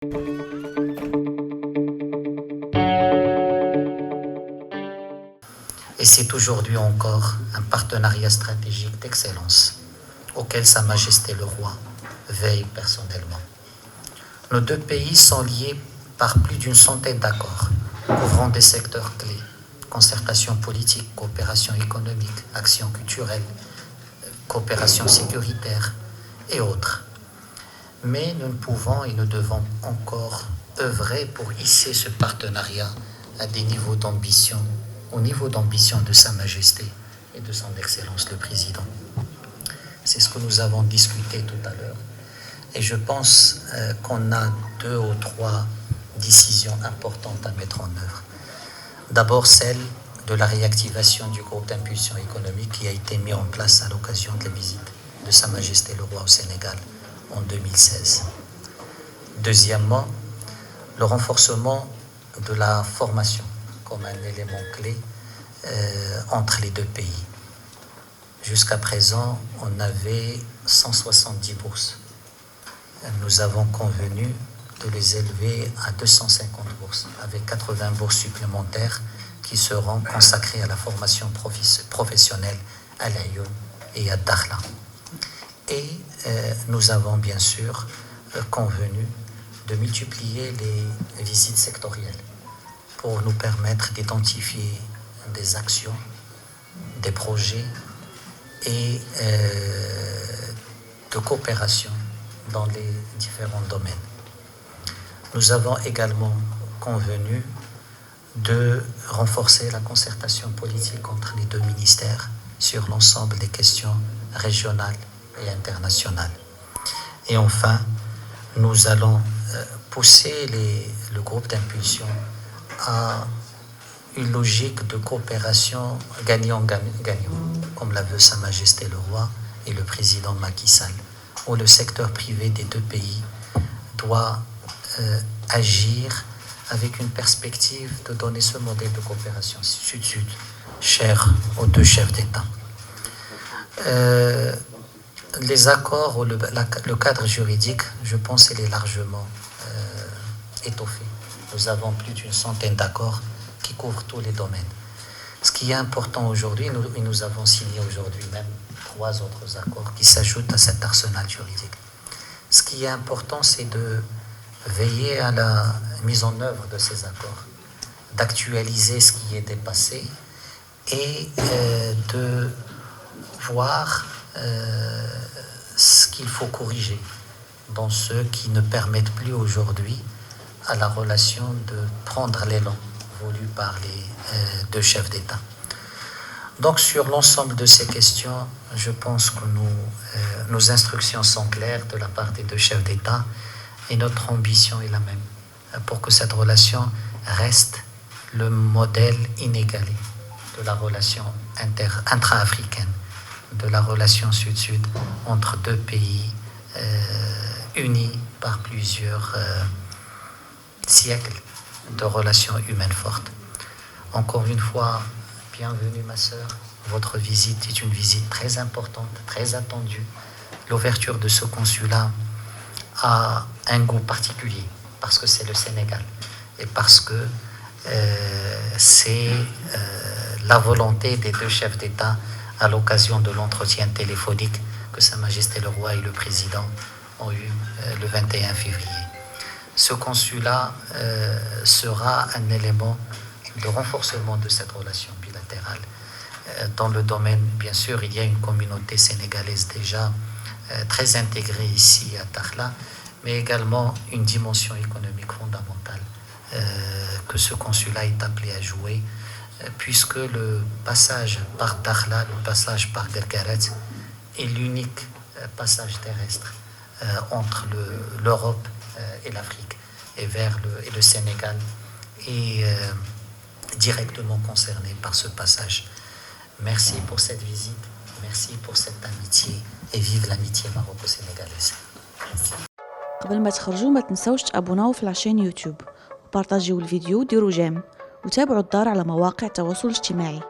Et c'est aujourd'hui encore un partenariat stratégique d'excellence auquel Sa Majesté le Roi veille personnellement. Nos deux pays sont liés par plus d'une centaine d'accords couvrant des secteurs clés: concertation politique, coopération économique, action culturelle, coopération sécuritaire et autres. Mais nous ne pouvons et nous devons encore œuvrer pour hisser ce partenariat à des niveaux d'ambition, au niveau d'ambition de Sa Majesté et de Son Excellence le Président. C'est ce que nous avons discuté tout à l'heure. Et je pense qu'on a 2 ou 3 décisions importantes à mettre en œuvre. D'abord, celle de la réactivation du groupe d'impulsion économique qui a été mis en place à l'occasion de la visite de Sa Majesté le Roi au Sénégal en 2016. Deuxièmement, le renforcement de la formation comme un élément clé entre les deux pays. Jusqu'à présent, on avait 170 bourses. Nous avons convenu de les élever à 250 bourses, avec 80 bourses supplémentaires qui seront consacrées à la formation professionnelle à l'Aïoun et à Dakhla. Et nous avons bien sûr convenu de multiplier les visites sectorielles pour nous permettre d'identifier des actions, des projets et de coopération dans les différents domaines. Nous avons également convenu de renforcer la concertation politique entre les deux ministères sur l'ensemble des questions régionales et internationales. Et enfin, nous allons pousser le groupe d'impulsion à une logique de coopération gagnant-gagnant, comme la veut Sa Majesté le Roi et le président Macky Sall, où le secteur privé des deux pays doit agir avec une perspective de donner ce modèle de coopération sud-sud, cher aux deux chefs d'État. Les accords ou le cadre juridique, je pense qu'il est largement étoffé. Nous avons plus d'une centaine d'accords qui couvrent tous les domaines. Ce qui est important aujourd'hui, nous avons signé aujourd'hui même 3 autres accords qui s'ajoutent à cet arsenal juridique. Ce qui est important, c'est de veiller à la mise en œuvre de ces accords, d'actualiser ce qui est dépassé et de voir ce qu'il faut corriger dans ceux qui ne permettent plus aujourd'hui à la relation de prendre l'élan voulu par les deux chefs d'État. Donc sur l'ensemble de ces questions, je pense que nos instructions sont claires de la part des deux chefs d'État et notre ambition est la même pour que cette relation reste le modèle inégalé de la relation intra-africaine, de la relation sud-sud entre deux pays unis par plusieurs siècles de relations humaines fortes. Encore une fois, bienvenue ma sœur. Votre visite est une visite très importante, très attendue. L'ouverture de ce consulat a un goût particulier parce que c'est le Sénégal et parce que c'est la volonté des deux chefs d'État à l'occasion de l'entretien téléphonique que Sa Majesté le Roi et le Président ont eu le 21 février. Ce consulat sera un élément de renforcement de cette relation bilatérale. Dans le domaine, bien sûr, il y a une communauté sénégalaise déjà très intégrée ici à Dakhla, mais également une dimension économique fondamentale que ce consulat est appelé à jouer, puisque le passage par Dakhla, le passage par Guergueret est l'unique passage terrestre entre l'Europe et l'Afrique et le Sénégal est directement concerné par ce passage. Merci pour cette visite, merci pour cette amitié et vive l'amitié maroco-sénégalaise. قبل ما تخرجوا ما تنسوش تابوناو في العشان يوتيوب وبارطاجيو الفيديو وديروا جيم وتابعوا الدار على مواقع التواصل الاجتماعي.